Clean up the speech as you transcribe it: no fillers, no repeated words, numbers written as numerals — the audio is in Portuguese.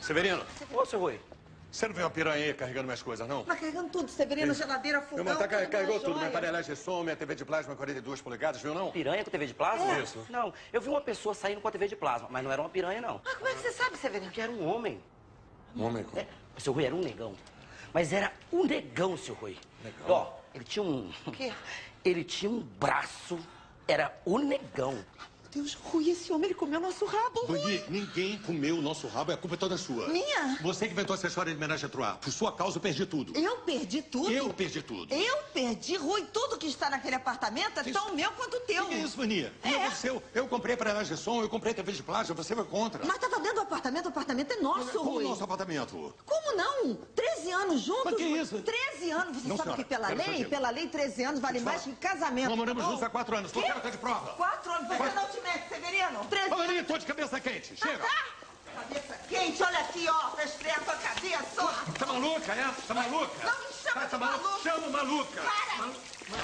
Severino. Ô, seu Rui. Você não viu uma piranha aí carregando minhas coisas, não? Tá carregando tudo, Severino, geladeira, fogão... Meu irmão, carregou tudo. joia. Minha panela de som, minha TV de plasma 42 polegadas, viu, não? Piranha com TV de plasma? É. Isso. Não, eu vi uma pessoa saindo com a TV de plasma, mas não era uma piranha, não. Ah, como é que você sabe, Severino? Que era um homem. Um homem com... É, o seu Rui era um negão. Mas era um negão, seu Rui. Negão? Ó, ele tinha um... O quê? Ele tinha um braço. Era o negão. Meu Deus, Rui, esse homem, ele comeu nosso rabo, Rui. Doni, ninguém comeu o nosso rabo, é culpa toda sua. Minha? Você que inventou essa história de homenagem a Troá. Por sua causa, eu perdi tudo. Eu perdi tudo? Eu perdi tudo. Eu perdi, Rui, tudo que está naquele apartamento é tão meu quanto teu. O que é isso, Vania? É. Eu comprei panela de som, eu comprei TV de plasma, você vai contra. Mas estava dentro do apartamento, o apartamento é nosso, Como Rui. o nosso apartamento? Como não? 13 anos juntos? Mas que isso? 13 anos. Você Não, sabe senhora, que pela quero lei, saber. pela lei, 13 anos vale mais que casamento. Nós moramos tá bom? juntos há 4 anos. Tô Quê? certa de prova. 4 anos? Você não te mete, Severino. 13 Ô, anos. Vania, tô de cabeça quente. Chega. Cabeça quente, olha aqui, ó. Pra estrear tua cabeça, ó. Tá maluca, é? Tá maluca? Não me chama de Tá maluca? maluca. Chama maluca. Para!